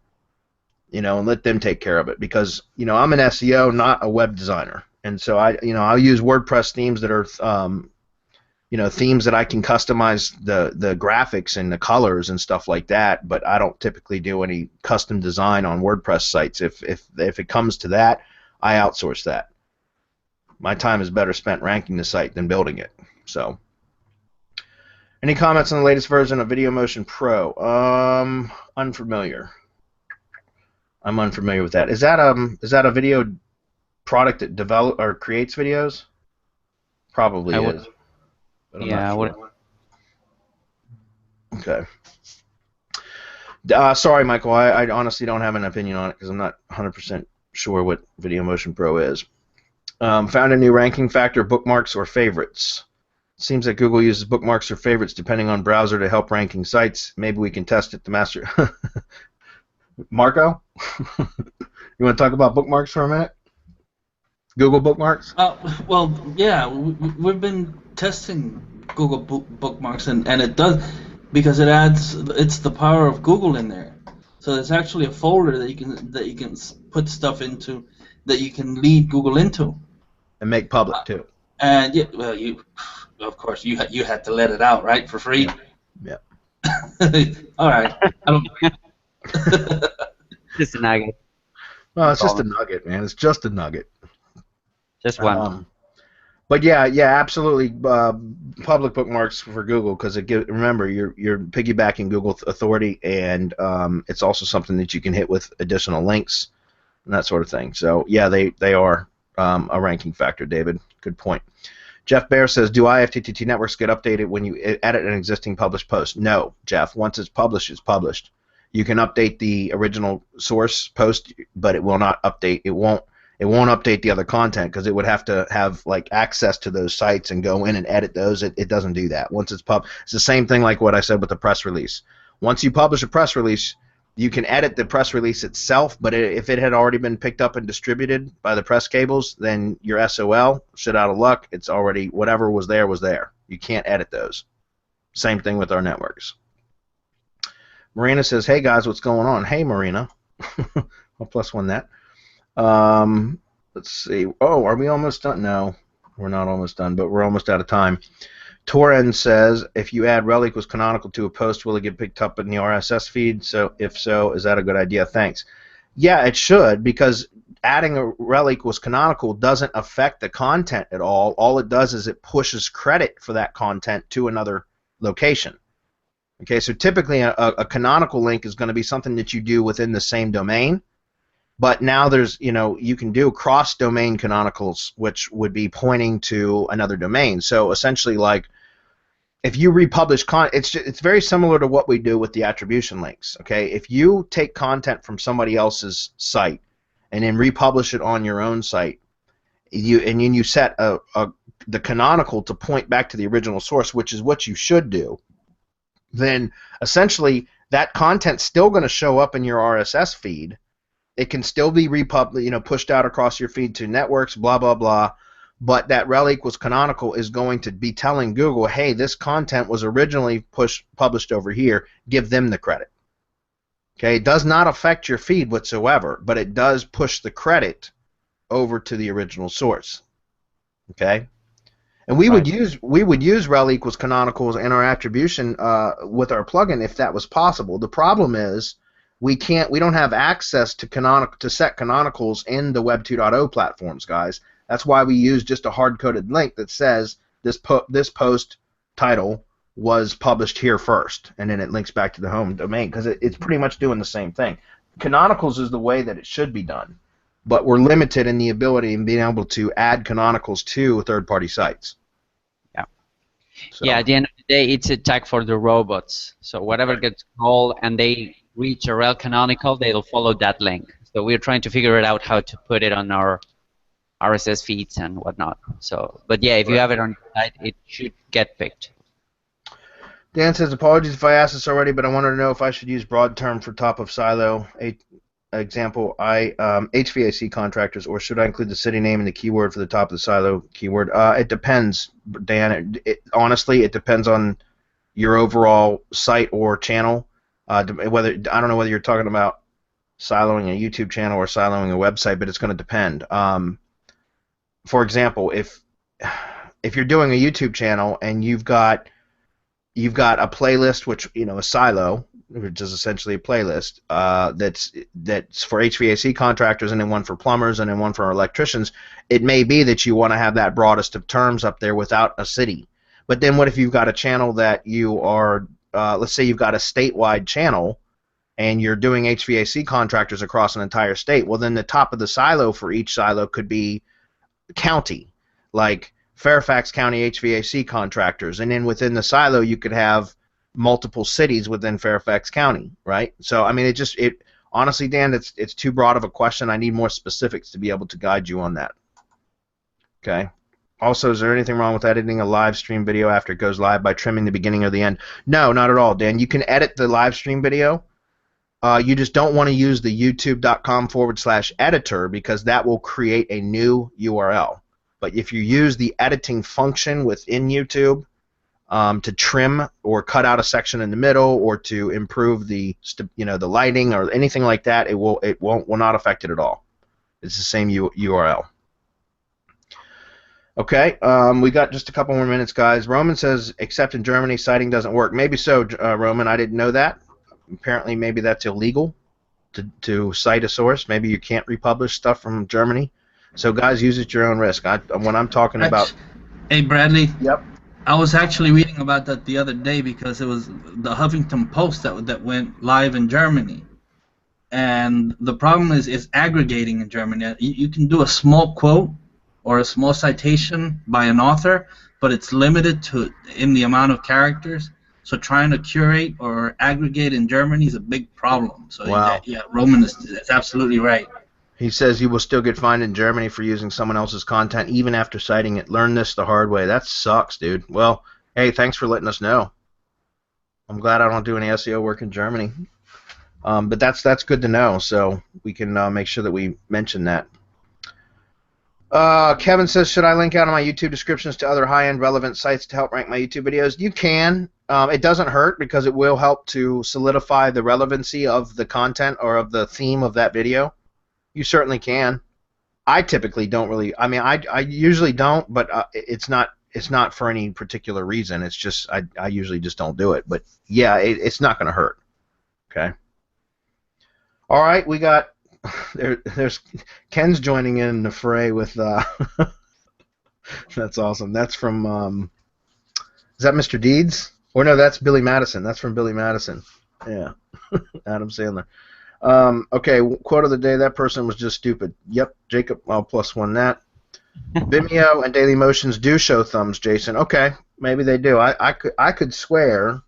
you know, and let them take care of it, because, you know, I'm an SEO, not a web designer, and so I'll use WordPress themes that are, you know, themes that I can customize the graphics and the colors and stuff like that, but I don't typically do any custom design on WordPress sites. If it comes to that, I outsource that. My time is better spent ranking the site than building it. So, any comments on the latest version of VideoMotion Pro? Unfamiliar. I'm unfamiliar with that. Is that a video product that develops or creates videos? Probably is. But I'm not sure. Okay. Sorry, Michael. I honestly don't have an opinion on it because I'm not 100% sure what VideoMotion Pro is. Found a new ranking factor: bookmarks or favorites. Seems that Google uses bookmarks or favorites depending on browser to help ranking sites. Maybe we can test it to master. Marco, you want to talk about bookmarks for a minute? Google Bookmarks? Well, yeah, we've been testing Google Bookmarks, and it does, because it's the power of Google in there. So there's actually a folder that you can put stuff into that you can lead Google into. And make public too. And yeah, well, of course you had to let it out, right, for free. Yeah. All right. I don't. Just a nugget. Well, it's just a nugget, man. It's just a nugget. Just one. But yeah, absolutely. Public bookmarks for Google, because remember, you're piggybacking Google authority, and it's also something that you can hit with additional links and that sort of thing. So yeah, they are a ranking factor, David. Good point. Jeff Bear says, do IFTTT networks get updated when you edit an existing published post? No, Jeff. Once it's published, it's published. You can update the original source post, but it will not update. It won't update the other content, because it would have to have like access to those sites and go in and edit those. It doesn't do that. Once it's it's the same thing like what I said with the press release. Once you publish a press release, you can edit the press release itself, but if it had already been picked up and distributed by the press cables, then your SOL, shit out of luck, it's already, whatever was there was there. You can't edit those. Same thing with our networks. Marina says, hey guys, what's going on? Hey Marina. I'll +1 that. Let's see. Oh, are we almost done? No, we're not almost done, but we're almost out of time. Toren says, if you add rel equals canonical to a post, will it get picked up in the RSS feed? So if so, is that a good idea? Thanks. Yeah, it should, because adding a rel equals canonical doesn't affect the content at all. All it does is it pushes credit for that content to another location. Okay, so typically a canonical link is going to be something that you do within the same domain, but now there's, you can do cross-domain canonicals, which would be pointing to another domain. So essentially, like, if you republish it's very similar to what we do with the attribution links. Okay, if you take content from somebody else's site and then republish it on your own site, you set the canonical to point back to the original source, which is what you should do, then essentially that content's still going to show up in your RSS feed. It can still be pushed out across your feed to networks, blah blah blah. But that rel equals canonical is going to be telling Google, hey, this content was originally published over here. Give them the credit. Okay, it does not affect your feed whatsoever, but it does push the credit over to the original source. Okay, and we would use rel equals canonicals in our attribution with our plugin if that was possible. The problem is we don't have access to set canonicals in the Web 2.0 platforms, guys. That's why we use just a hard-coded link that says this post title was published here first, and then it links back to the home domain, because it's pretty much doing the same thing. Canonicals is the way that it should be done, but we're limited in the ability in being able to add canonicals to third-party sites. Yeah. So. Yeah, at the end of the day, it's a tag for the robots. So whatever gets called and they reach a rel canonical, they'll follow that link. So we're trying to figure it out how to put it on our RSS feeds and whatnot. So, but yeah, if you have it on your site, it should get picked. Dan says, apologies if I asked this already, but I wanted to know if I should use broad term for top of silo. Example, HVAC contractors, or should I include the city name and the keyword for the top of the silo keyword? It depends, Dan. Honestly, it depends on your overall site or channel. I don't know whether you're talking about siloing a YouTube channel or siloing a website, but it's going to depend. For example, if you're doing a YouTube channel and you've got a playlist, which a silo, which is essentially a playlist that's for HVAC contractors, and then one for plumbers, and then one for electricians, it may be that you want to have that broadest of terms up there without a city. But then what if you've got a channel that you are, let's say you've got a statewide channel, and you're doing HVAC contractors across an entire state? Well, then the top of the silo for each silo could be county, like Fairfax County HVAC contractors, and then within the silo you could have multiple cities within Fairfax County, right? So I mean, honestly, Dan, it's too broad of a question. I need more specifics to be able to guide you on that. Okay. Also, is there anything wrong with editing a live stream video after it goes live by trimming the beginning or the end? No, not at all, Dan. You can edit the live stream video. You just don't want to use the youtube.com/editor, because that will create a new URL. But if you use the editing function within YouTube to trim or cut out a section in the middle, or to improve the lighting or anything like that, it will not affect it at all. It's the same URL. Okay, we got just a couple more minutes, guys. Roman says, except in Germany, citing doesn't work. Maybe so, Roman. I didn't know that. Apparently, maybe that's illegal to cite a source. Maybe you can't republish stuff from Germany. So, guys, use it at your own risk. When I'm talking about... Hey, Bradley. Yep. I was actually reading about that the other day, because it was the Huffington Post that went live in Germany. And the problem is aggregating in Germany. You can do a small quote or a small citation by an author, but it's limited in the amount of characters. So trying to curate or aggregate in Germany is a big problem. So wow. Yeah, Roman is absolutely right. He says you will still get fined in Germany for using someone else's content even after citing it. Learn this the hard way. That sucks, dude. Well, hey, thanks for letting us know. I'm glad I don't do any SEO work in Germany. But that's good to know, so we can make sure that we mention that. Kevin says, should I link out on my YouTube descriptions to other high-end relevant sites to help rank my YouTube videos? You can. It doesn't hurt, because it will help to solidify the relevancy of the content or of the theme of that video. You certainly can. I typically don't really. I mean, I usually don't, but it's not for any particular reason. It's just I usually just don't do it. But yeah, it's not going to hurt. Okay. All right, we got there's Ken's joining in the fray with. That's awesome. That's from. Is that Mr. Deeds? Or no, that's Billy Madison. That's from Billy Madison. Yeah, Adam Sandler. Okay, quote of the day, that person was just stupid. Yep, Jacob, I'll +1 that. Vimeo and Daily Motions do show thumbs, Jason. Okay, maybe they do. I could swear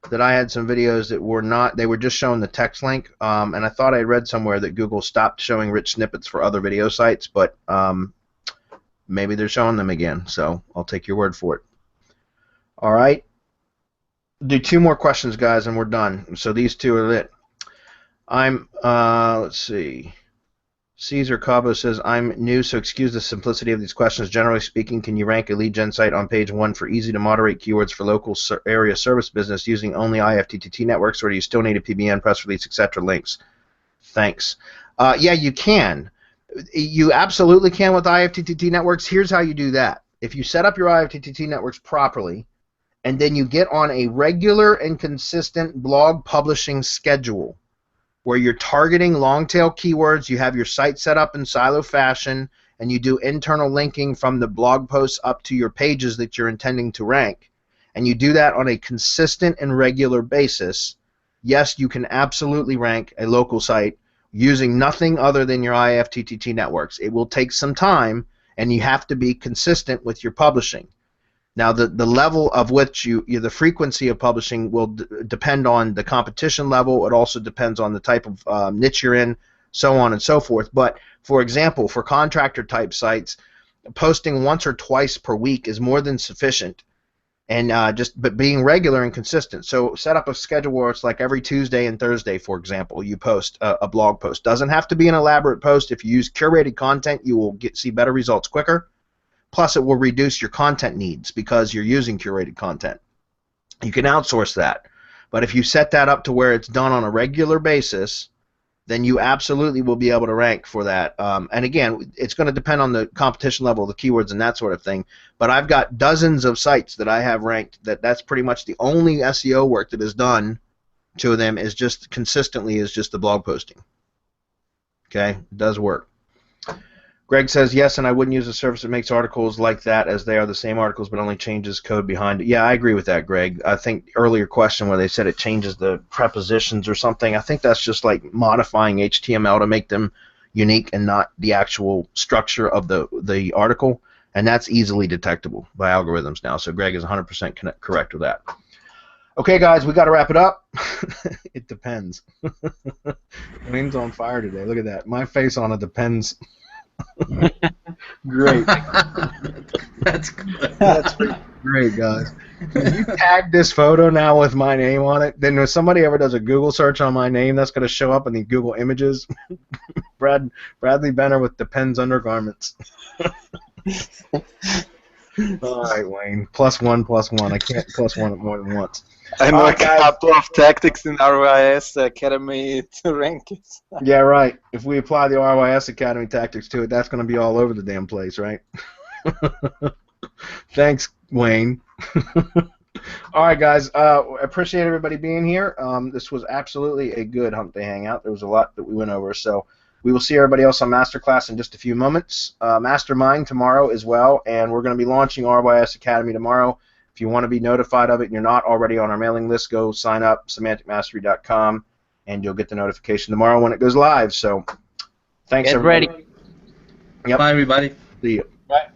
that I had some videos that were not, they were just showing the text link, and I thought I had read somewhere that Google stopped showing rich snippets for other video sites, but maybe they're showing them again, so I'll take your word for it. All right. Do 2 more questions, guys, and we're done. So these 2 are it. Let's see. Caesar Cabo says, I'm new, so excuse the simplicity of these questions. Generally speaking, can you rank a lead gen site on page 1 for easy to moderate keywords for local area service business using only IFTTT networks, or do you still need a PBN, press release, etc. links? Thanks. Yeah, you can. You absolutely can with IFTTT networks. Here's how you do that. If you set up your IFTTT networks properly, and then you get on a regular and consistent blog publishing schedule, where you're targeting long-tail keywords, you have your site set up in silo fashion, and you do internal linking from the blog posts up to your pages that you're intending to rank, and you do that on a consistent and regular basis, yes, you can absolutely rank a local site using nothing other than your IFTTT networks. It will take some time, and you have to be consistent with your publishing. Now, the level of which the frequency of publishing will depend on the competition level. It also depends on the type of niche you're in, so on and so forth. But, for example, for contractor-type sites, posting once or twice per week is more than sufficient, and but being regular and consistent. So set up a schedule where it's like every Tuesday and Thursday, for example, you post a blog post. Doesn't have to be an elaborate post. If you use curated content, you will see better results quicker. Plus, it will reduce your content needs because you're using curated content. You can outsource that. But if you set that up to where it's done on a regular basis, then you absolutely will be able to rank for that. And again, it's going to depend on the competition level, the keywords, and that sort of thing. But I've got dozens of sites that I have ranked that's pretty much the only SEO work that is done to them is just consistently is just the blog posting. Okay, it does work. Greg says, yes, and I wouldn't use a service that makes articles like that as they are the same articles but only changes code behind it. Yeah, I agree with that, Greg. I think earlier question where they said it changes the prepositions or something, I think that's just like modifying HTML to make them unique and not the actual structure of the article, and that's easily detectable by algorithms now. So Greg is 100% correct with that. Okay, guys, we got to wrap it up. It depends. Wayne's on fire today. Look at that. My face on it depends. Great. That's good. That's great, guys. If you tag this photo now with my name on it, then if somebody ever does a Google search on my name, that's going to show up in the Google images. Bradley Benner with Depends undergarments. All right, Wayne. +1, +1. I can't +1 more than once. I know a couple of tactics in RYS Academy to rank it. Yeah, right. If we apply the RYS Academy tactics to it, that's going to be all over the damn place, right? Thanks, Wayne. All right, guys. Appreciate everybody being here. This was absolutely a good Hump Day Hangout. There was a lot that we went over, so we will see everybody else on Masterclass in just a few moments. Mastermind tomorrow as well, and we're going to be launching RYS Academy tomorrow. If you want to be notified of it and you're not already on our mailing list, go sign up, semanticmastery.com, and you'll get the notification tomorrow when it goes live. So thanks, everybody. Get ready. Yep. Bye, everybody. See you. Bye.